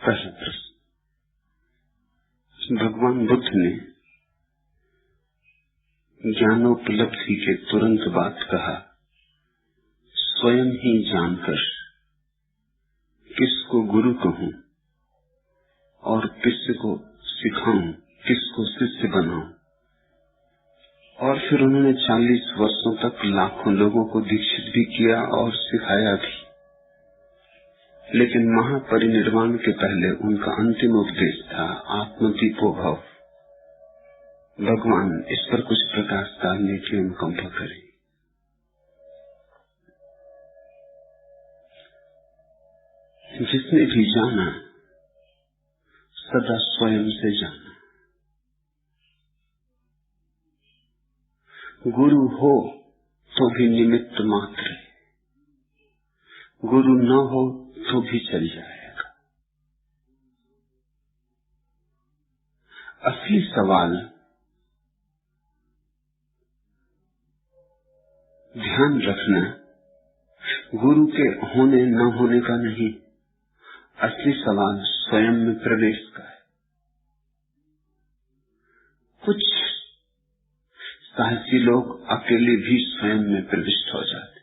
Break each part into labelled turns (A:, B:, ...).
A: पहला प्रश्न, भगवान बुद्ध ने ज्ञानोपलब्धि के तुरंत बाद कहा, स्वयं ही जानकर किसको गुरु कहूं और किसको सिखाऊं, किसको शिष्य बनाऊं। और फिर उन्होंने 40 वर्षों तक लाखों लोगों को दीक्षित भी किया और सिखाया भी। लेकिन महापरिनिर्वाण के पहले उनका अंतिम उपदेश था आत्मदीपो भव। भगवान इस पर कुछ प्रकाश डालने की अनुकंपा करें। जिसने भी जाना सदा स्वयं से जाना। गुरु हो तो भी निमित्त मात्र, गुरु न हो तो भी चल जाएगा। असली सवाल ध्यान रखना गुरु के होने न होने का नहीं, असली सवाल स्वयं में प्रवेश का है। कुछ साहसी लोग अकेले भी स्वयं में प्रविष्ट हो जाते,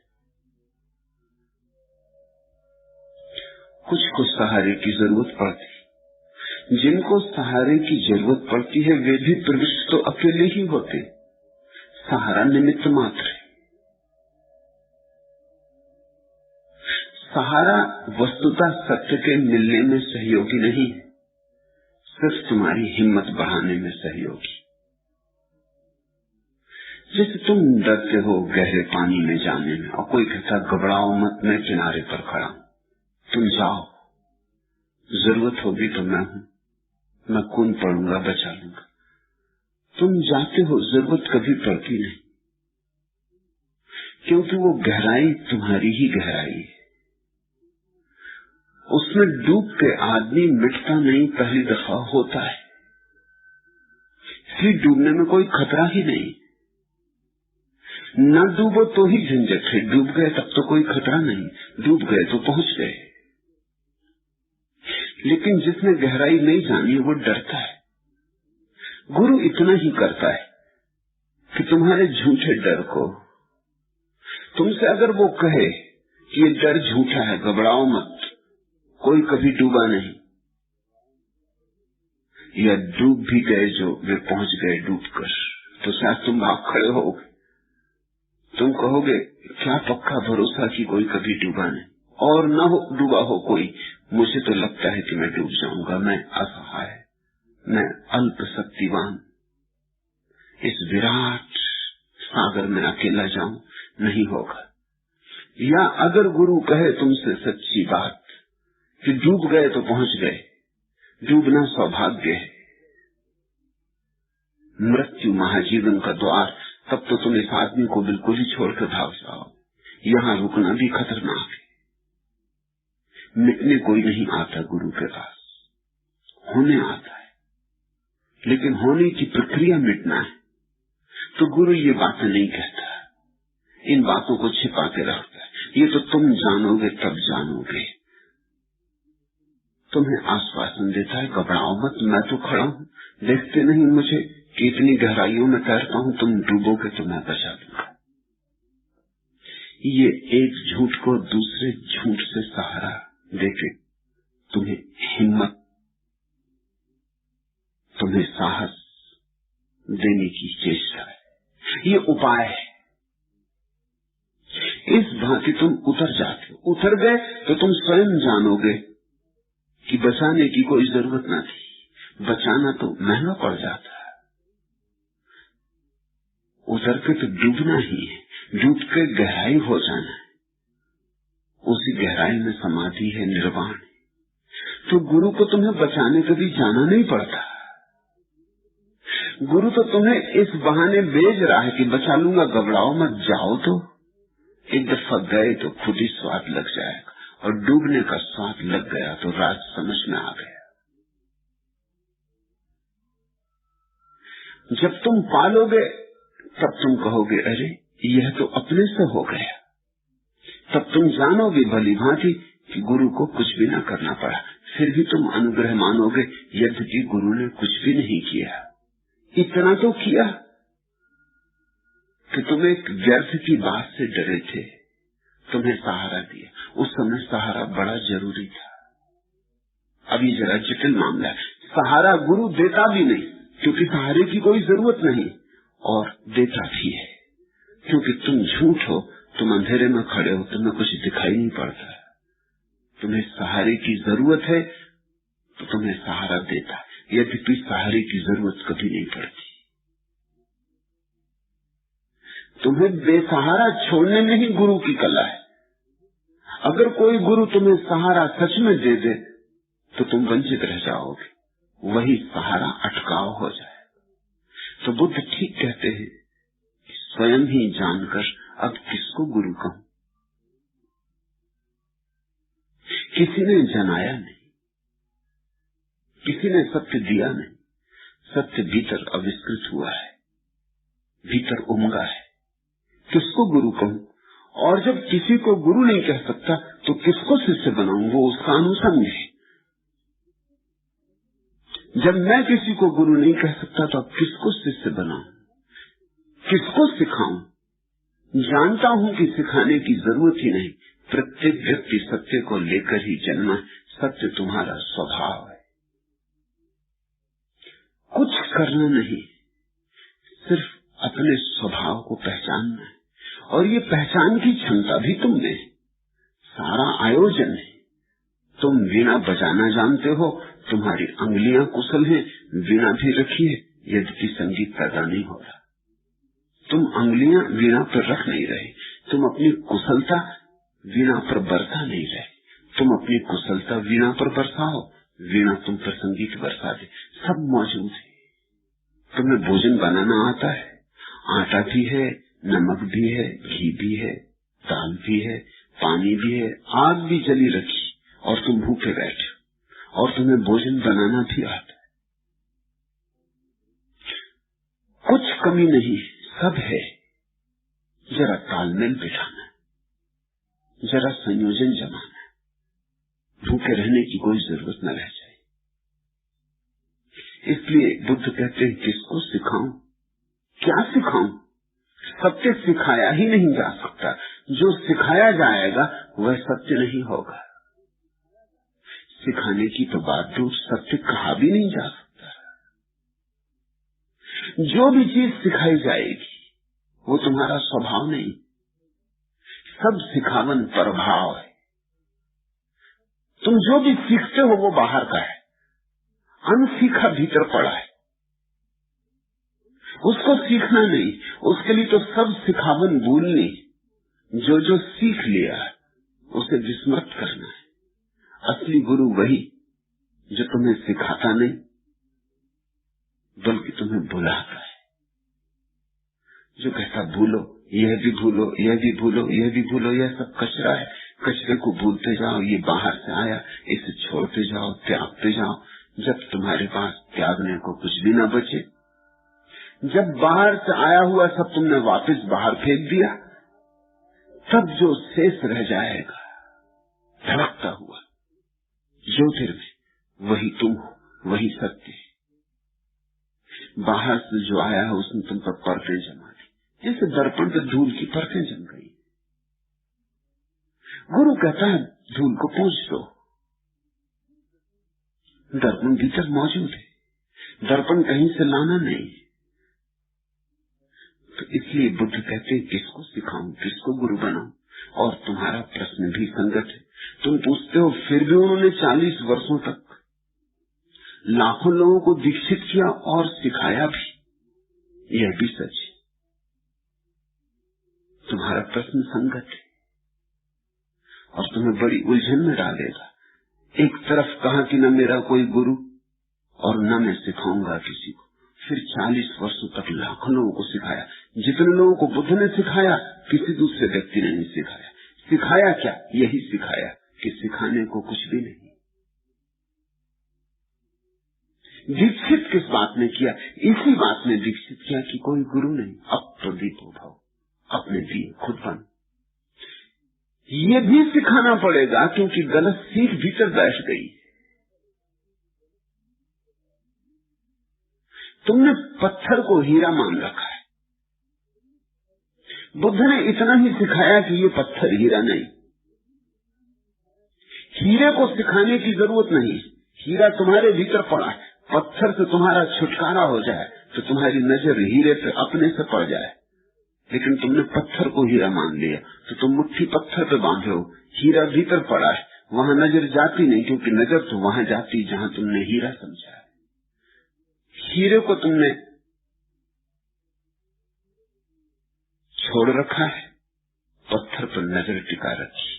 A: कुछ को सहारे की जरूरत पड़ती। जिनको सहारे की जरूरत पड़ती है वे भी प्रविष्ट तो अकेले ही होते, सहारा निमित्त मात्र है। सहारा वस्तुतः सत्य के मिलने में सहयोगी नहीं है, सिर्फ तुम्हारी हिम्मत बढ़ाने में सहयोगी। जैसे तुम डरते हो गहरे पानी में जाने में और कोई कहता घबराओ मत, मैं किनारे पर खड़ा हूं, तुम जाओ, जरूरत होगी तो मैं हूं, मैं कूद पड़ूंगा, बचा लूंगा। तुम जाते हो, जरूरत कभी पड़ती नहीं, क्योंकि वो गहराई तुम्हारी ही गहराई है। उसमें डूब के आदमी मिटता नहीं, पहली दफा होता है। इसलिए डूबने में कोई खतरा ही नहीं। न डूबो तो ही झंझट है, डूब गए तब तो कोई खतरा नहीं, डूब गए तो पहुंच गए। लेकिन जिसने गहराई नहीं जानी वो डरता है। गुरु इतना ही करता है कि तुम्हारे झूठे डर को, तुमसे अगर वो कहे कि ये डर झूठा है, घबराओ मत, कोई कभी डूबा नहीं, या डूब भी गए जो वे पहुंच गए डूबकर, तो शायद तुम भाग खड़े होगे। तुम कहोगे क्या पक्का भरोसा कि कोई कभी डूबा नहीं, और न हो डूबा हो कोई, मुझे तो लगता है कि मैं डूब जाऊंगा, मैं असहाय, मैं अल्प शक्तिवान, इस विराट सागर में अकेला जाऊं, नहीं होगा। या अगर गुरु कहे तुमसे सच्ची बात कि डूब गए तो पहुंच गए, डूबना सौभाग्य है, मृत्यु महाजीवन का द्वार, तब तो तुम इस आदमी को बिल्कुल ही छोड़कर भाग जाओ। यहां रुकना भी खतरनाक है। मिटने कोई नहीं आता गुरु के पास, होने आता है, लेकिन होने की प्रक्रिया मिटना है। तो गुरु ये बातें नहीं कहता, इन बातों को छिपा के रखता है। ये तो तुम जानोगे तब जानोगे। तुम्हें आश्वासन देता है घबराओ मत, मैं तो खड़ा हूं, देखते नहीं मुझे कि इतनी गहराइयों में तैरता हूं, तुम डूबोगे तो मैं बचा दूंगा। ये एक झूठ को दूसरे झूठ से सहारा देके तुम्हें हिम्मत, तुम्हें साहस देने की चेष्टा है। ये उपाय है। इस भांति तुम उतर जाते हो। उतर गए तो तुम स्वयं जानोगे कि बचाने की कोई जरूरत ना थी। बचाना तो महंगा पड़ जाता है। उतर के तो डूबना ही है, डूब के गहराई हो जाना है, उसी गहराई में समाधि है, निर्वाण है। तो गुरु को तुम्हें बचाने कभी जाना नहीं पड़ता। गुरु तो तुम्हें इस बहाने भेज रहा है कि बचा लूंगा, घबराओ मत, जाओ। तो एक दफा गए तो खुद ही स्वाद लग जाएगा, और डूबने का स्वाद लग गया तो राज समझ में आ गया। जब तुम पालोगे तब तुम कहोगे अरे यह तो अपने से हो गया। तब तुम जानोगे भली भांति कि गुरु को कुछ भी ना करना पड़ा, फिर भी तुम अनुग्रह मानोगे, यद्यपि गुरु ने कुछ भी नहीं किया। इतना तो किया कि तुम एक व्यर्थ की बात से डरे थे, तुम्हें सहारा दिया। उस समय सहारा बड़ा जरूरी था। अभी जरा जटिल मामला है। सहारा गुरु देता भी नहीं, क्योंकि सहारे की कोई जरूरत नहीं, और देता भी है क्योंकि तुम झूठ हो, तुम अंधेरे में खड़े हो, तुम्हें कुछ दिखाई नहीं पड़ता। तुम्हें सहारे की जरूरत है तो तुम्हें सहारा देता है, यद्यपि सहारे की जरूरत कभी नहीं पड़ती। तुम्हें बेसहारा छोड़ने में ही गुरु की कला है। अगर कोई गुरु तुम्हें सहारा सच में दे दे तो तुम वंचित रह जाओगे, वही सहारा अटकाव हो जाए। तो बुद्ध ठीक कहते हैं, स्वयं ही जानकर अब किसको गुरु कहूं। किसी ने जनाया नहीं, किसी ने सत्य दिया नहीं, सत्य भीतर आविष्कृत हुआ है, भीतर उमगा है। किसको गुरु कहूं? और जब किसी को गुरु नहीं कह सकता तो किसको शिष्य बनाऊं? वो उसका अनुसंग है। जब मैं किसी को गुरु नहीं कह सकता तो अब किसको शिष्य बनाऊं, किसको सिखाऊं? जानता हूं कि सिखाने की जरूरत ही नहीं। प्रत्येक व्यक्ति सत्य को लेकर ही जन्मा है। सत्य तुम्हारा स्वभाव है। कुछ करना नहीं, सिर्फ अपने स्वभाव को पहचानना है। और ये पहचान की क्षमता भी तुम में, सारा आयोजन है। तुम वीणा बजाना जानते हो, तुम्हारी अंगुलियां कुशल हैं, वीणा भी रखी है, यद्यपि संगीत पैदा नहीं हो रहा। तुम अंगुलियां वीणा पर रख नहीं रहे, तुम अपनी कुशलता वीणा पर बरसा नहीं रहे। तुम अपनी कुशलता वीणा पर बरसाओ, वीणा तुम पर संगीत बरसा दे। सब मौजूद है। तुम्हें भोजन बनाना आता है, आटा भी है, नमक भी है, घी भी है, दाल भी है, पानी भी है, आग भी जली रखी, और तुम भूखे बैठे, और तुम्हें भोजन बनाना भी आता है। कुछ कमी नहीं, सब है। जरा तालमेल बिठाना, जरा संयोजन जमाना, भूखे रहने की कोई जरूरत न रह जाए। इसलिए बुद्ध कहते हैं, किसको सिखाऊं, क्या सिखाऊं? सत्य सिखाया ही नहीं जा सकता। जो सिखाया जाएगा वह सत्य नहीं होगा। सिखाने की तो बात दूर, सत्य कहा भी नहीं जा सकता। जो भी चीज सिखाई जाएगी वो तुम्हारा स्वभाव नहीं, सब सिखावन प्रभाव है। तुम जो भी सीखते हो वो बाहर का है, अनसीखा भीतर पड़ा है। उसको सीखना नहीं, उसके लिए तो सब सिखावन भूलनी। जो जो सीख लिया उसे विस्मृत करना है। असली गुरु वही जो तुम्हें सिखाता नहीं बल्कि तुम्हें भुलाता है, जो कहता भूलो, यह भी भूलो, यह भी भूलो, यह भी भूलो, यह सब कचरा है, कचरे को भूलते जाओ, ये बाहर से आया, इसे छोड़ते जाओ, त्यागते जाओ। जब तुम्हारे पास त्यागने को कुछ भी न बचे, जब बाहर से आया हुआ सब तुमने वापस बाहर फेंक दिया, तब जो शेष रह जाएगा धड़कता हुआ ज्योतिर्मय, वही तुम हो, वही सत्य है। बाहर से जो आया है उसने तुम पर परतें जमा दी, जैसे दर्पण पर धूल की परतें जम गई। गुरु कहता है धूल को पोंछ दो, दर्पण भीतर मौजूद है, दर्पण कहीं से लाना नहीं। तो इसलिए बुद्ध कहते हैं, किसको सिखाऊं, किसको गुरु बनाऊं? और तुम्हारा प्रश्न भी संगत है। तुम पूछते हो फिर भी उन्होंने 40 वर्षों तक लाखों लोगों को दीक्षित किया और सिखाया भी, यह भी सच है। तुम्हारा प्रश्न संगत है और तुम्हें बड़ी उलझन में डालेगा। एक तरफ कहा कि न मेरा कोई गुरु और न मैं सिखाऊंगा किसी को, फिर 40 वर्षों तक लाखों लोगों को सिखाया। जितने लोगों को बुद्ध ने सिखाया किसी दूसरे व्यक्ति ने नहीं सिखाया। सिखाया क्या? यही सिखाया कि सिखाने को कुछ भी नहीं। दीक्षित किस बात में किया? इसी बात में दीक्षित किया कि कोई गुरु नहीं, अप्रदीप भव, अपने दिए खुद बन। ये भी सिखाना पड़ेगा क्योंकि गलत सीख भीतर बैठ गई। तुमने पत्थर को हीरा मान रखा है। बुद्ध ने इतना ही सिखाया कि ये पत्थर हीरा नहीं। हीरे को सिखाने की जरूरत नहीं, हीरा तुम्हारे भीतर पड़ा है। पत्थर से तुम्हारा छुटकारा हो जाए तो तुम्हारी नजर हीरे पे अपने से पड़ जाए। लेकिन तुमने पत्थर को हीरा मान लिया तो तुम मुट्ठी पत्थर पे बांधे हो, हीरा भीतर पड़ा है, वहां नजर जाती नहीं, क्योंकि नजर तो वहां जाती जहां तुमने हीरा समझा है। हीरे को तुमने छोड़ रखा है, पत्थर पर नजर टिका रखी।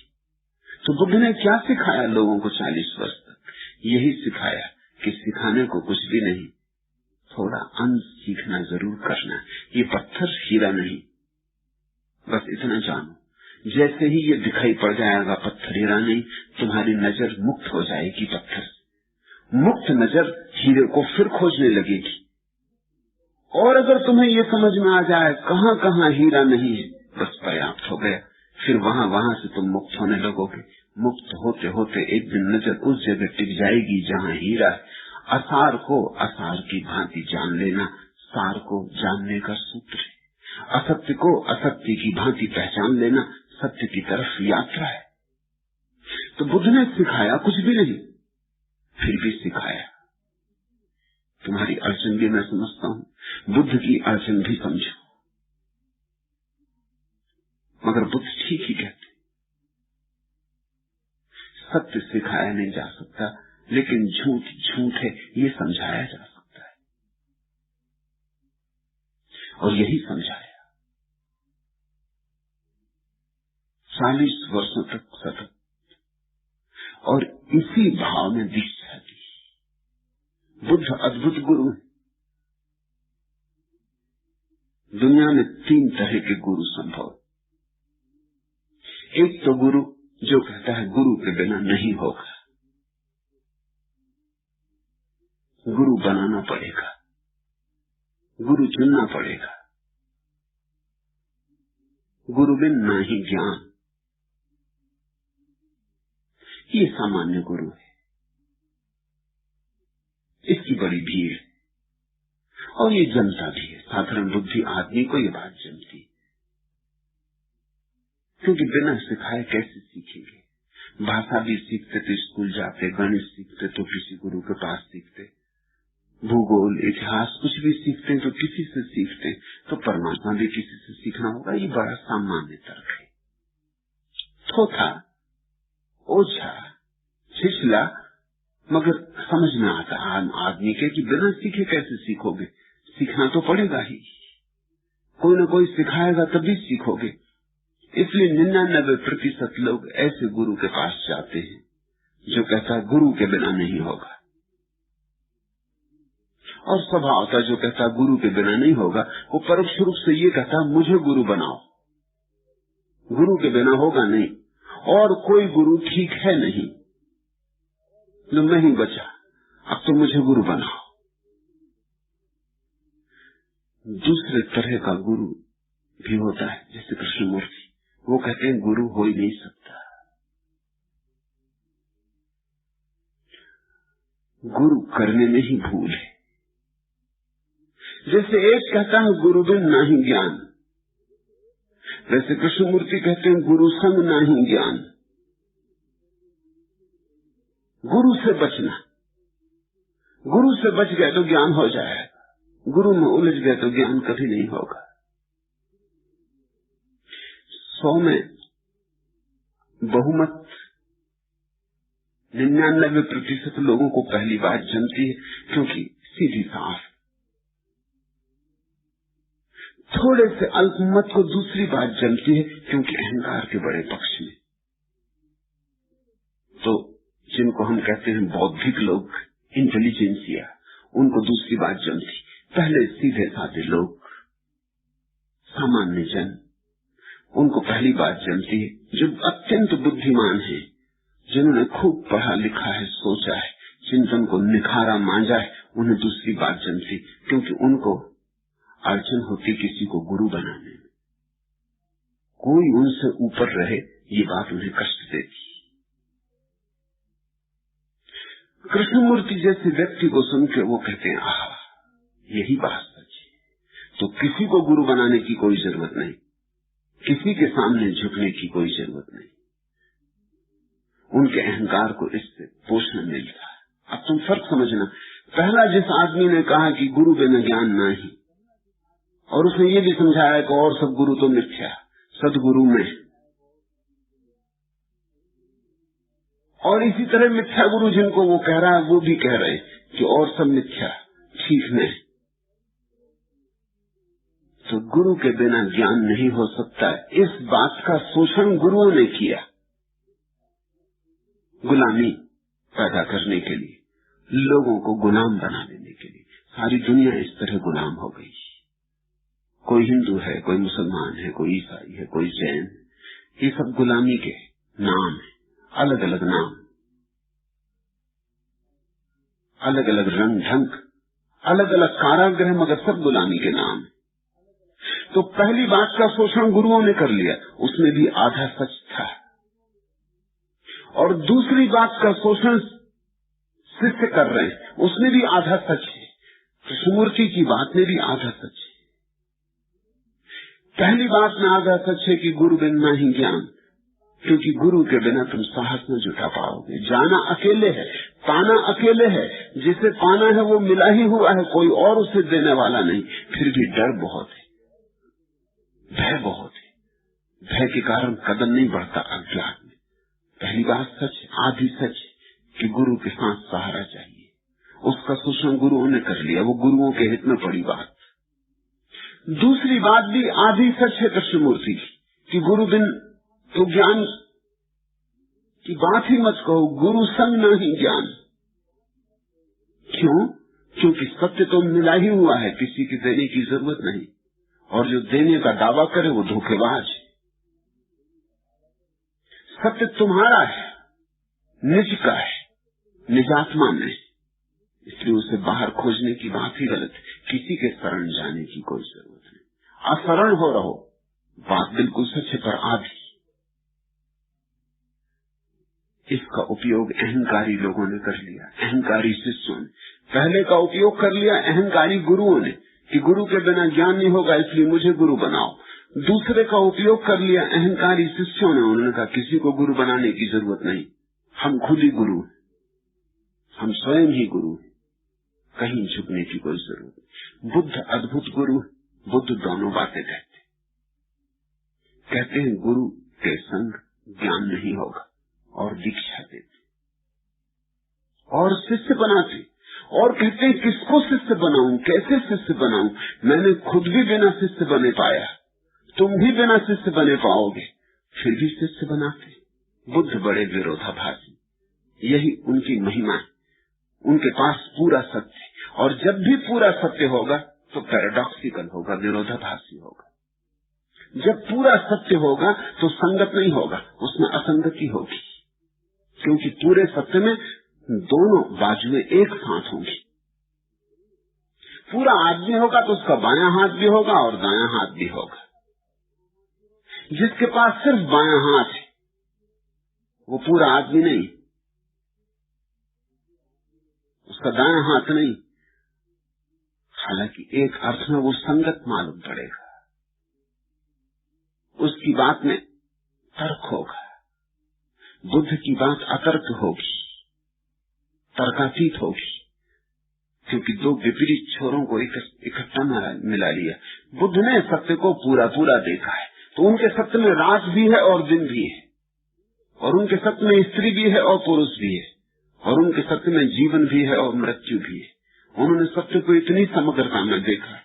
A: तो बुद्ध ने क्या सिखाया लोगों को 40 वर्ष तक? यही सिखाया कि सिखाने को कुछ भी नहीं, थोड़ा अंश सीखना जरूर करना। ये पत्थर हीरा नहीं, बस इतना जानो। जैसे ही ये दिखाई पड़ जाएगा पत्थर हीरा नहीं, तुम्हारी नजर मुक्त हो जाएगी पत्थर से। मुक्त नजर हीरे को फिर खोजने लगेगी। और अगर तुम्हें ये समझ में आ जाए कहां कहां हीरा नहीं है, बस पर्याप्त हो गया। फिर वहां वहां से तुम मुक्त होने लगोगे। मुक्त होते होते एक दिन नजर उस जगह टिक जाएगी जहां हीरा है। असार को असार की भांति जान लेना सार को जानने का सूत्र है। असत्य को असत्य की भांति पहचान लेना सत्य की तरफ यात्रा है। तो बुद्ध ने सिखाया कुछ भी नहीं, फिर भी सिखाया। तुम्हारी अड़चन भी मैं समझता हूं, बुद्ध की अड़चन भी समझो। मगर बुद्ध ठीक ही कहते, सत्य सिखाया नहीं जा सकता, लेकिन झूठ झूठ है ये समझाया जा सकता है। और यही समझाया 40 वर्षों तक सतत। और इसी भाव में दीक्षा दी। बुद्ध अद्भुत गुरु है। दुनिया में 3 तरह के गुरु संभव। एक तो गुरु जो कहता है गुरु के बिना नहीं होगा, गुरु बनाना पड़ेगा, गुरु चुनना पड़ेगा, गुरु बिन ना ही ज्ञान। ये सामान्य गुरु है, इसकी बड़ी भीड़ और ये जमता भी है। साधारण बुद्धि आदमी को ये बात जमती, क्योंकि बिना सिखाए कैसे सीखेंगे। भाषा भी सीखते तो स्कूल जाते, गणित सीखते तो किसी गुरु के पास सीखते, भूगोल इतिहास कुछ भी सीखते तो किसी से सीखते, तो परमात्मा भी किसी से सीखना होगा। ये बड़ा सामान्य तर्क है, थोथा ओझा छिछला, मगर समझ में आता आदमी के कि बिना सीखे कैसे सीखोगे। सीखना तो पड़ेगा ही, कोई न कोई सिखाएगा तभी सीखोगे। इसलिए 99% लोग ऐसे गुरु के पास जाते हैं जो कहता है गुरु के बिना नहीं होगा, और स्वभाव था जो कहता गुरु के बिना नहीं होगा वो परोक्ष रूप से ये कहता मुझे गुरु बनाओ, गुरु के बिना होगा नहीं, और कोई गुरु ठीक है नहीं, तो मैं ही बचा, अब तो मुझे गुरु बनाओ। दूसरे तरह का गुरु भी होता है, जैसे कृष्णमूर्ति, वो कहते हैं गुरु हो ही नहीं सकता। गुरु करने में ही भूल है। जैसे एक कहता है गुरु बिन ना ही ज्ञान, वैसे कृष्णमूर्ति कहते हैं गुरु संग ना ही ज्ञान। गुरु से बचना, गुरु से बच गए तो ज्ञान हो जाएगा, गुरु में उलझ गए तो ज्ञान कभी नहीं होगा। 100 में बहुमत 99% लोगों को पहली बात जमती है, क्योंकि सीधी साफ। थोड़े से अल्पमत को दूसरी बात जमती है, क्योंकि अहंकार के बड़े पक्ष में। तो जिनको हम कहते हैं बौद्धिक लोग, इंटेलिजेंसिया, उनको दूसरी बात जमती। पहले सीधे साधे लोग, सामान्य जन, उनको पहली बात जमती है। जो अत्यंत बुद्धिमान है, जिन्होंने खूब पढ़ा लिखा है, सोचा है, चिंतन को निखारा मांझा है, उन्हें दूसरी बात जमती, क्योंकि उनको अड़चन होती किसी को गुरु बनाने में। कोई उनसे ऊपर रहे, ये बात उन्हें कष्ट देती। कृष्णमूर्ति जैसे व्यक्ति को सुन के वो कहते हैं आहा, यही बात सच है। तो किसी को गुरु बनाने की कोई जरूरत नहीं, किसी के सामने झुकने की कोई जरूरत नहीं। उनके अहंकार को इससे पोषण मिलता है। अब तुम फर्क समझना, पहला जिस आदमी ने कहा कि गुरु बिना ज्ञान नहीं, और उसने ये भी समझाया कि और सब गुरु तो मिथ्या, सदगुरु में, और इसी तरह मिथ्या गुरु जिनको वो कह रहा है वो भी कह रहे कि और सब मिथ्या, ठीक नहीं। तो गुरु के बिना ज्ञान नहीं हो सकता। इस बात का शोषण गुरुओं ने किया गुलामी पैदा करने के लिए, लोगों को गुलाम बना देने के लिए। सारी दुनिया इस तरह गुलाम हो गई। कोई हिंदू है, कोई मुसलमान है, कोई ईसाई है, कोई जैन, ये सब गुलामी के नाम है, अलग अलग नाम, अलग अलग रंग ढंग, अलग अलग कारागृह, मगर सब गुलामी के नाम है। तो पहली बात का शोषण गुरुओं ने कर लिया, उसमें भी आधा सच था। और दूसरी बात का शोषण शिष्य कर रहे हैं, उसमें भी आधा सच है। कृष्णमूर्ति की बात में भी आधा सच है। पहली बात में आधा सच है कि गुरु बिना ही ज्ञान, क्योंकि गुरु के बिना तुम साहस न जुटा पाओगे। जाना अकेले है, पाना अकेले है। जिसे पाना है वो मिला ही हुआ है, कोई और उसे देने वाला नहीं। फिर भी डर बहुत है, भय बहुत है। भय के कारण कदम नहीं बढ़ता अज्ञान में। पहली बात सच है, आधी सच है कि गुरु के साथ सहारा चाहिए। उसका शोषण गुरुओं ने कर लिया, वो गुरुओं के हित में पड़ी बात। दूसरी बात भी आधी सच है कृष्णमूर्ति की कि गुरु बिन तो ज्ञान की बात ही मत कहो, गुरु संग नहीं ज्ञान। क्यों? क्योंकि सत्य तो मिला ही हुआ है, किसी की देने की जरूरत नहीं। और जो देने का दावा करे वो धोखेबाज है। सत्य तुम्हारा है, निज का है, निजात्मा नहीं। इसलिए उसे बाहर खोजने की बात ही गलत है। किसी के शरण जाने की कोई जरूरत नहीं। अशरण हो रहो, बात बिल्कुल सच है, पर आधी। इसका उपयोग अहंकारी लोगों ने कर लिया, अहंकारी शिष्यों ने। पहले का उपयोग कर लिया अहंकारी गुरुओं ने कि गुरु के बिना ज्ञान नहीं होगा, इसलिए मुझे गुरु बनाओ। दूसरे का उपयोग कर लिया अहंकारी शिष्यों ने। उन्होंने कहा किसी को गुरु बनाने की जरूरत नहीं, हम खुद ही गुरु हैं, हम स्वयं ही गुरु हैं, कहीं झुकने की कोई जरूरत नहीं। बुद्ध अद्भुत गुरु है। बुद्ध दोनों बातें कहते हैं गुरु के संग ज्ञान नहीं होगा, और दीक्षा देते और शिष्य बनाते, और कहते हैं किसको शिष्य बनाऊं, कैसे शिष्य बनाऊं। मैंने खुद भी बिना शिष्य बने पाया, तुम भी बिना शिष्य बने पाओगे, फिर भी शिष्य बनाते। बुद्ध बड़े विरोधाभासी, यही उनकी महिमा है। उनके पास पूरा सत्य, और जब भी पूरा सत्य होगा तो पैराडॉक्सिकल होगा, विरोधाभासी होगा। जब पूरा सत्य होगा तो संगत नहीं होगा, उसमें असंगति होगी, क्योंकि पूरे सत्य में दोनों बाजुएं एक साथ होंगी। पूरा आदमी होगा तो उसका बायां हाथ भी होगा और दायां हाथ भी होगा। जिसके पास सिर्फ बायां हाथ है वो पूरा आदमी नहीं, उसका दायां हाथ नहीं। हालांकि एक अर्थ में वो संगत मालूम पड़ेगा, उसकी बात में तर्क होगा। बुद्ध की बात अतर्क होगी, तर्कातीत होगी, क्योंकि दो विपरीत छोरों को इकट्ठा मिला लिया। बुद्ध ने सत्य को पूरा पूरा देखा है, तो उनके सत्य में रात भी है और दिन भी है, और उनके सत्य में स्त्री भी है और पुरुष भी है, और उनके सत्य में जीवन भी है और मृत्यु भी है। उन्होंने सत्य को इतनी समग्रता में देखा,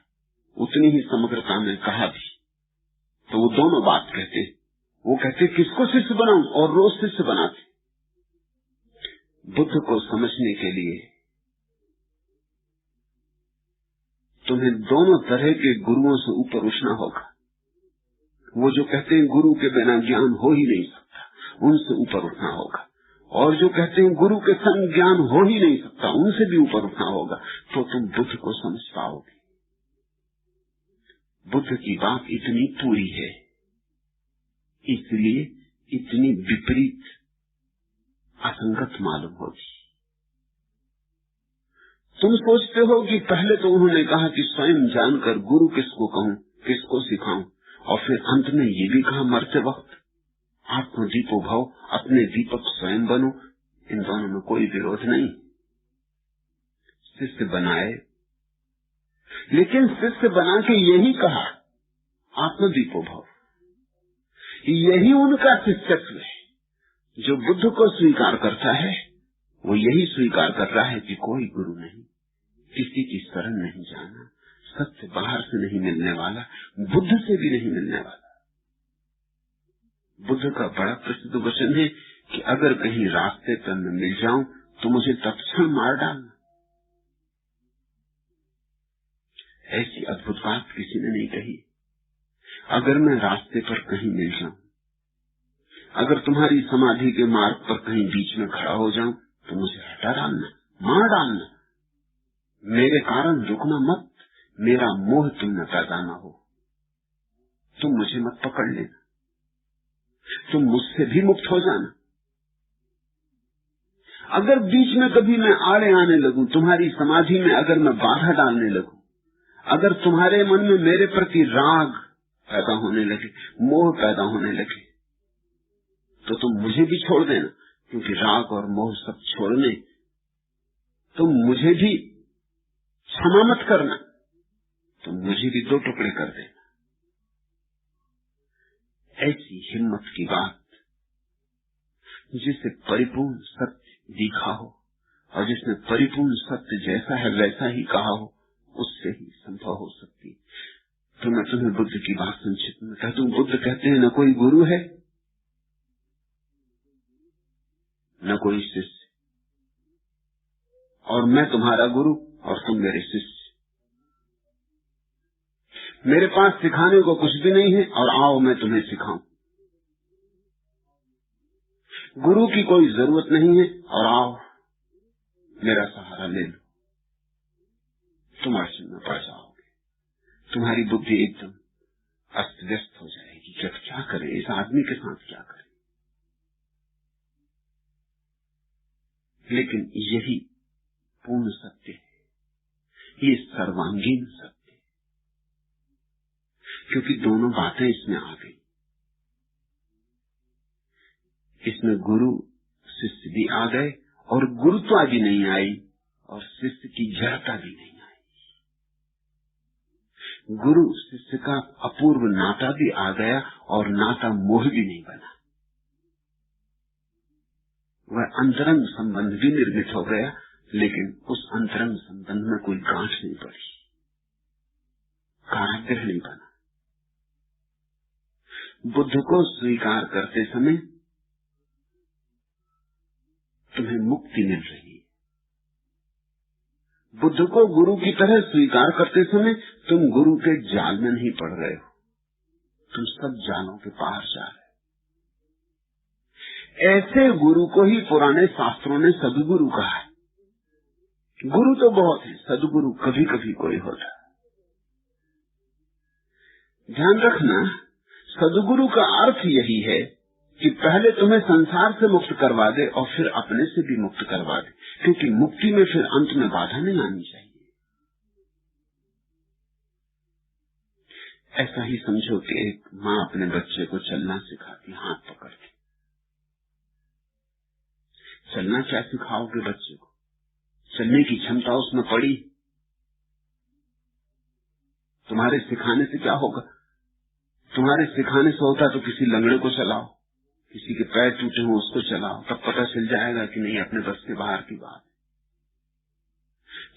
A: उतनी ही समग्रता में कहा भी। तो वो दोनों बात कहते, वो कहते किसको शिष्य बनाऊं, और रोज शिष्य बनाते। बुद्ध को समझने के लिए तुम्हें दोनों तरह के गुरुओं से ऊपर उठना होगा। वो जो कहते हैं गुरु के बिना ज्ञान हो ही नहीं सकता, उनसे ऊपर उठना होगा। और जो कहते हैं गुरु के संग ज्ञान हो ही नहीं सकता, उनसे भी ऊपर उठना होगा, तो तुम बुद्ध को समझ पाओगे। बुद्ध की बात इतनी पूरी है, इसलिए इतनी विपरीत असंगत मालूम होगी। तुम सोचते हो कि पहले तो उन्होंने कहा कि स्वयं जानकर गुरु किसको कहूं, किसको सिखाऊं, और फिर अंत में ये भी कहा मरते वक्त आत्मदीपो भव, अपने दीपक स्वयं बनो। इन दोनों में कोई विरोध नहीं। शिष्य बनाए, लेकिन शिष्य बना के यही कहा आत्मदीपो भव। यही उनका शिष्यत्व है। जो बुद्ध को स्वीकार करता है वो यही स्वीकार कर रहा है कि कोई गुरु नहीं, किसी की शरण नहीं जाना, सत्य बाहर से नहीं मिलने वाला, बुद्ध से भी नहीं मिलने वाला। बुद्ध का बड़ा प्रसिद्ध वचन है कि अगर कहीं रास्ते पर मैं मिल जाऊं तो मुझे तत्क्षण मार डालना। ऐसी अद्भुत बात किसी ने नहीं कही। अगर मैं रास्ते पर कहीं मिल जाऊं, अगर तुम्हारी समाधि के मार्ग पर कहीं बीच में खड़ा हो जाऊं तो मुझे हटा डालना, मार डालना। मेरे कारण रुकना मत, मेरा मोह तुम न पैदा ना हो। तुम मुझे मत पकड़ लेना, तुम मुझसे भी मुक्त हो जाना। अगर बीच में कभी मैं आड़े आने लगूं, तुम्हारी समाधि में अगर मैं बाधा डालने लगूं, अगर तुम्हारे मन में मेरे प्रति राग पैदा होने लगे, मोह पैदा होने लगे, तो तुम मुझे भी छोड़ देना, क्योंकि राग और मोह सब छोड़ने तुम मुझे भी क्षमा मत करना, तुम मुझे भी दो टुकड़े कर देना। ऐसी हिम्मत की बात जिसे परिपूर्ण सत्य दिखा हो और जिसने परिपूर्ण सत्य जैसा है वैसा ही कहा हो, उससे ही संभव हो सकती। तो मैं तुम्हें बुद्ध की बात संक्षिप्त में कह दूं। बुद्ध कहते हैं न कोई गुरु है न कोई शिष्य, और मैं तुम्हारा गुरु और तुम मेरे शिष्य। मेरे पास सिखाने को कुछ भी नहीं है और आओ मैं तुम्हें सिखाऊं। गुरु की कोई जरूरत नहीं है और आओ मेरा सहारा ले लो। तुम अड़चन में पड़ जाओगे, तुम्हारी बुद्धि एकदम अस्त व्यस्त हो जाएगी कि अब क्या करे, इस आदमी के साथ क्या करे। लेकिन यही पूर्ण सत्य है, ये सर्वांगीण सत्य है, क्योंकि दोनों बातें इसमें आ गई। इसमें गुरु शिष्य भी आ गए और गुरुत्वा भी नहीं आई और शिष्य की जड़ता भी नहीं आई। गुरु शिष्य का अपूर्व नाता भी आ गया और नाता मोह भी नहीं बना। वह अंतरंग संबंध भी निर्मित हो गया, लेकिन उस अंतरंग संबंध में कोई गांठ नहीं पड़ी, कारागृह नहीं बना। बुद्ध को स्वीकार करते समय तुम्हें मुक्ति मिल रही है। बुद्ध को गुरु की तरह स्वीकार करते समय तुम गुरु के जाल में नहीं पड़ रहे हो, तुम सब जालों के पार जा रहे हो। ऐसे गुरु को ही पुराने शास्त्रों ने सदगुरु कहा है। गुरु तो बहुत है, सदगुरु कभी कभी कोई होता है। ध्यान रखना, सदगुरु का अर्थ यही है कि पहले तुम्हें संसार से मुक्त करवा दे और फिर अपने से भी मुक्त करवा दे, क्योंकि मुक्ति में फिर अंत में बाधा नहीं आनी चाहिए। ऐसा ही समझो कि एक माँ अपने बच्चे को चलना सिखाती, हाथ पकड़ के। चलना क्या सिखाओगे बच्चे को? चलने की क्षमता उसमें पड़ी, तुम्हारे सिखाने से क्या होगा? तुम्हारे सिखाने से होता तो किसी लंगड़े को चलाओ, किसी के पैर टूटे हो उसको चलाओ, तब पता चल जाएगा कि नहीं अपने बस के बाहर की बात।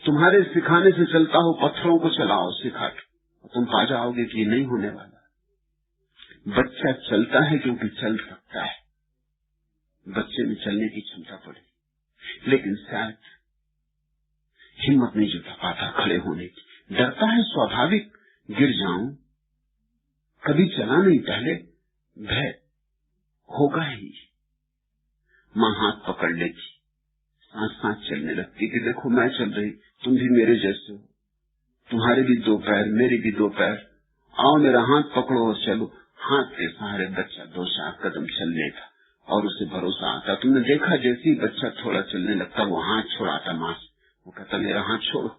A: तुम्हारे सिखाने से चलता हो, पत्थरों को चलाओ सिखा के, तुम पा जाओगे कि ये नहीं होने वाला। बच्चा चलता है क्योंकि चल सकता है, बच्चे में चलने की क्षमता पड़ी, लेकिन शायद हिम्मत नहीं जुटा पाता खड़े होने की, डरता है, स्वाभाविक, गिर जाऊं, कभी चला नहीं पहले, भय होगा ही। माँ हाथ पकड़ लेती, सांस सांस चलने लगती कि देखो मैं चल रही, तुम भी मेरे जैसे हो, तुम्हारे भी दो पैर, मेरे भी दो पैर, आओ मेरा हाथ पकड़ो और चलो। हाथ के सहारे बच्चा 2-4 कदम चल लेता और उसे भरोसा आता। तुमने देखा जैसे ही बच्चा थोड़ा चलने लगता वो हाथ छोड़ाता माँ से, वो कहता मेरा हाथ छोड़ो।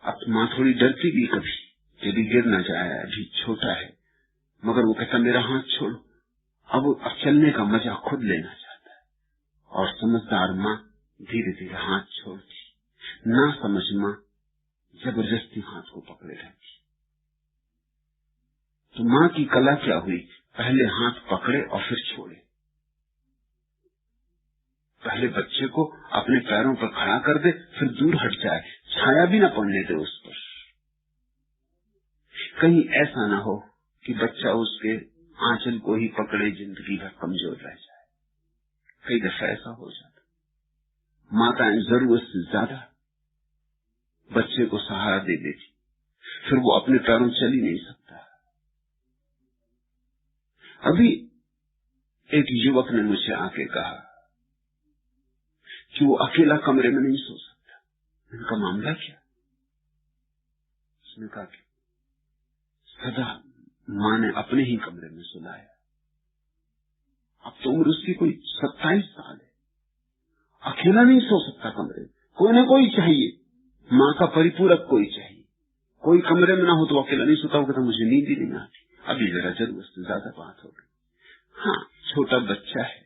A: अब माँ थोड़ी डरती भी कभी, यदि गिर न जाए, अभी छोटा है, मगर वो कहता मेरा हाथ छोड़ो। अब चलने का मजा खुद लेना चाहता है, और समझदार माँ धीरे धीरे हाथ छोड़ती, ना समझ माँ जबरदस्ती हाथ को पकड़े रहती। तो माँ की कला क्या हुई, पहले हाथ पकड़े और फिर छोड़े। पहले बच्चे को अपने पैरों पर खड़ा कर दे, फिर दूर हट जाए, छाया भी ना पड़ने दे उस पर। कहीं ऐसा ना हो कि बच्चा उसके आंचल को ही पकड़े, जिंदगी भर कमजोर रह जाए। कई दफा ऐसा हो जाता, माताएं जरूरत से ज्यादा बच्चे को सहारा दे देती, फिर वो अपने पैरों चल ही नहीं सकता। अभी एक युवक ने मुझे आके कहा कि वो अकेला कमरे में नहीं सो सकता। उनका मामला क्या? उसने कहा कि सदा माँ ने अपने ही कमरे में सुलाया। अब तो उम्र उसकी कोई 27 साल है, अकेला नहीं सो सकता कमरे में, कोई ना कोई चाहिए, माँ का परिपूरक कोई चाहिए। कोई कमरे में ना हो तो अकेला नहीं सोता होगा, तो मुझे नींद ही नहीं आती। अभी जरा जरूरत से ज्यादा बात हो गई। हाँ, छोटा बच्चा है,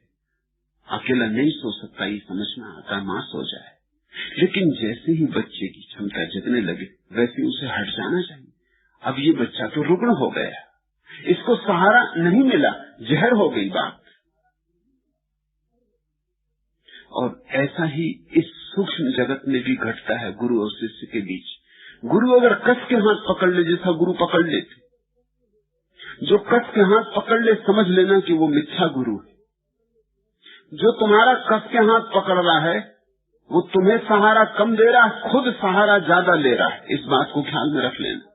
A: अकेला नहीं सो सकता, ये समझ में आता, माँ सो जाए। लेकिन जैसे ही बच्चे की क्षमता जगने लगे, वैसे उसे हट जाना चाहिए। अब ये बच्चा तो रुग्ण हो गया, इसको सहारा नहीं मिला, जहर हो गई बात। और ऐसा ही इस सूक्ष्म जगत में भी घटता है गुरु और शिष्य के बीच। गुरु अगर कस के हाथ पकड़ ले, जैसा गुरु पकड़ लेते, जो कस के हाथ पकड़ ले समझ लेना कि वो मिथ्या गुरु है। जो तुम्हारा कस के हाथ पकड़ रहा है वो तुम्हें सहारा कम दे रहा है, खुद सहारा ज्यादा ले रहा है। इस बात को ख्याल में रख लेना।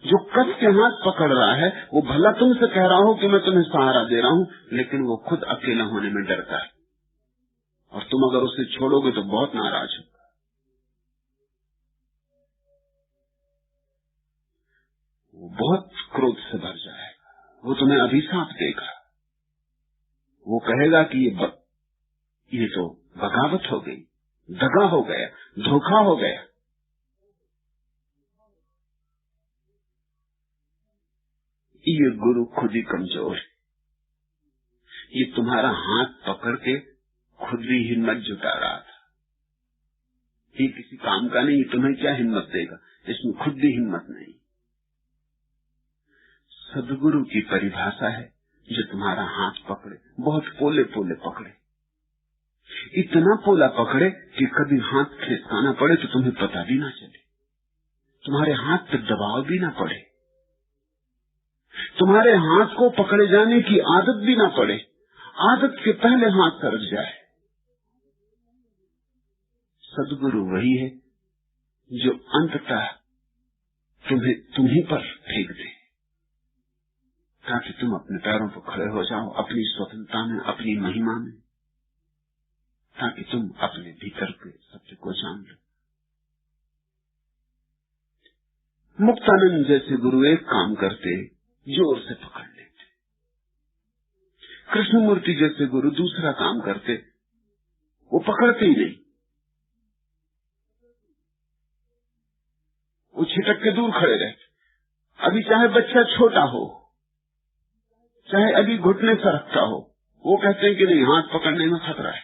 A: जो कस के हाथ पकड़ रहा है वो भला तुमसे कह रहा हो कि मैं तुम्हें सहारा दे रहा हूं, लेकिन वो खुद अकेला होने में डरता है, और तुम अगर उसे छोड़ोगे तो बहुत नाराज होगा। वो बहुत क्रोध से भर जाएगा, वो तुम्हें अभिशाप देगा। वो कहेगा कि ये तो बगावत हो गई, दगा हो गया, धोखा हो गया। ये गुरु खुद ही कमजोर है। ये तुम्हारा हाथ पकड़ के खुद भी हिम्मत जुटा रहा था। ये किसी काम का नहीं, तुम्हें क्या हिम्मत देगा, इसमें खुद भी हिम्मत नहीं। सदगुरु की परिभाषा है जो तुम्हारा हाथ पकड़े, बहुत पोले पोले पकड़े, इतना पोला पकड़े कि कभी हाथ खिसकाना पड़े तो तुम्हें पता भी ना चले, तुम्हारे हाथ पर दबाव भी ना पड़े, तुम्हारे हाथ को पकड़े जाने की आदत भी ना पड़े, आदत के पहले हाथ सरक जाए। सदगुरु वही है जो अंततः तुम्हें तुम्ही पर फेंक दे, ताकि तुम अपने पैरों पर खड़े हो जाओ, अपनी स्वतंत्रता में, अपनी महिमा में, ताकि तुम अपने भीतर के सत्य को जान लो। मुक्तानंद जैसे गुरु एक काम करते, जोर से पकड़ लेते। कृष्णमूर्ति जैसे गुरु दूसरा काम करते, वो पकड़ते ही नहीं, वो छिटक के दूर खड़े रहते। अभी चाहे बच्चा छोटा हो, चाहे अभी घुटने सरकता हो, वो कहते हैं कि नहीं, हाथ पकड़ने में खतरा है,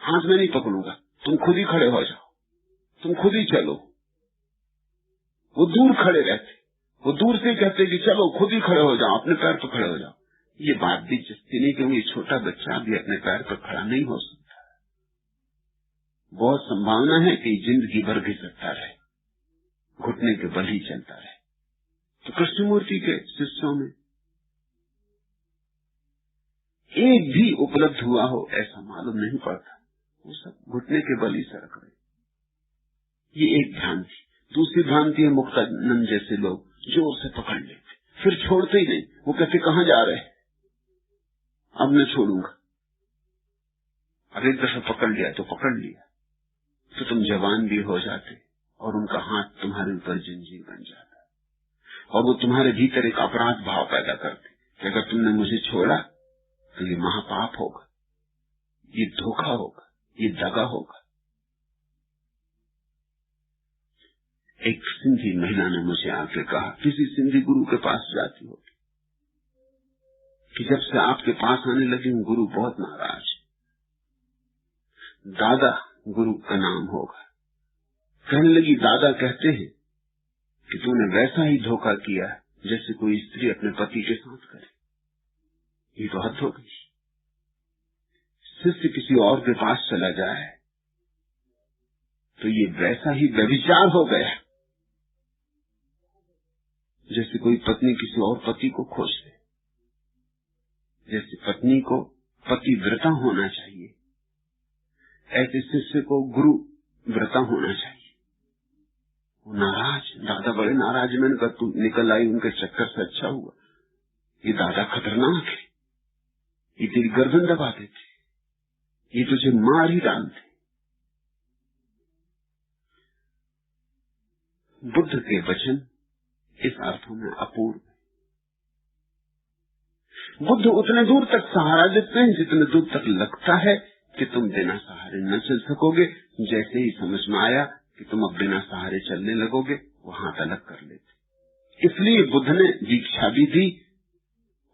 A: हाथ में नहीं पकड़ूंगा, तुम खुद ही खड़े हो जाओ, तुम खुद ही चलो। वो दूर खड़े रहते, वो दूर से कहते कि चलो खुद ही खड़े हो जाओ, अपने पैर पर खड़े हो जाओ। ये बात भी जस्ती नहीं, क्योंकि छोटा बच्चा भी अपने पैर पर खड़ा नहीं हो सकता। बहुत संभावना है कि जिंदगी भर घिसकता रहे, घुटने के बल ही चलता रहे। तो कृष्णमूर्ति के शिष्यों में एक भी उपलब्ध हुआ हो ऐसा मालूम नहीं पड़ता, वो सब घुटने के बल ही सरक रहे। ये एक भ्रांति। दूसरी भ्रांति है मुक्तानंद जैसे लोग जोर से पकड़ लेते, फिर छोड़ते ही नहीं। वो कहते कहां जा रहे हैं, अब मैं छोड़ूंगा। अब एक दफा पकड़ लिया तो पकड़ लिया, तो तुम जवान भी हो जाते और उनका हाथ तुम्हारे ऊपर जंजीर बन जाता, और वो तुम्हारे भीतर एक अपराध भाव पैदा करते कि अगर तुमने मुझे छोड़ा तो ये महापाप होगा, ये धोखा होगा, ये दगा होगा, एक सिंधी महिला ने मुझे आके कहा, किसी सिंधी गुरु के पास जाती होगी कि जब से आपके पास आने लगी हूं गुरु बहुत नाराज, दादा गुरु का नाम होगा। कहने लगी, दादा कहते हैं कि तूने वैसा ही धोखा किया जैसे कोई स्त्री अपने पति के साथ करे। ये तो हद हो गई। शिष्य किसी और के पास चला जाए तो ये वैसा ही व्यभिचार हो गया जैसे कोई पत्नी किसी और पति को खोज ले। जैसे पत्नी को पतिव्रता होना चाहिए, ऐसे शिष्य को गुरु व्रता होना चाहिए। वो नाराज, दादा बड़े नाराज। मैंने कहा, तू निकल आई उनके चक्कर से, अच्छा हुआ। ये दादा खतरनाक है, ये तेरी गर्दन दबा देते, ये तुझे मार ही डालते। बुद्ध के वचन इस अर्थों में अपूर्व है। बुद्ध उतने दूर तक सहारा देते हैं जितने दूर तक लगता है कि तुम बिना सहारे न चल सकोगे। जैसे ही समझ में आया कि तुम अब बिना सहारे चलने लगोगे, वो हाथ अलग कर लेते। इसलिए बुद्ध ने दीक्षा भी दी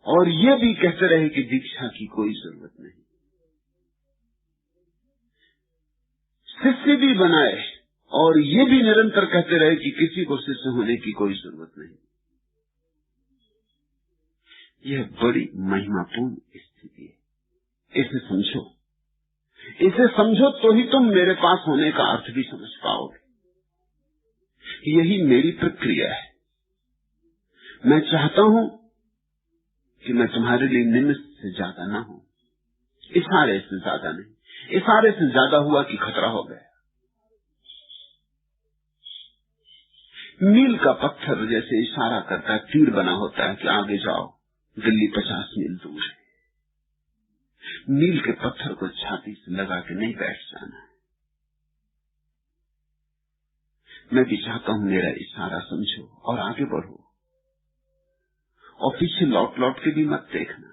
A: और ये भी कहते रहे कि दीक्षा की कोई जरूरत नहीं। शिष्य भी बनाए और ये भी निरंतर कहते रहे कि किसी को शिष्य होने की कोई जरूरत नहीं। यह बड़ी महिमापूर्ण स्थिति है। इसे समझो, इसे समझो तो ही तुम मेरे पास होने का अर्थ भी समझ पाओगे। यही मेरी प्रक्रिया है। मैं चाहता हूं कि मैं तुम्हारे लिए निमित्त से ज्यादा ना हूं, इशारे से ज्यादा नहीं। इशारे से ज्यादा हुआ कि खतरा हो गया। मील का पत्थर जैसे इशारा करता है, तीर बना होता है कि आगे जाओ, दिल्ली 50 मील दूर है। मील के पत्थर को छाती से लगा के नहीं बैठ जाना है। मैं भी चाहता हूं मेरा इशारा समझो और आगे बढ़ो, और पीछे लौट लौट के भी मत देखना।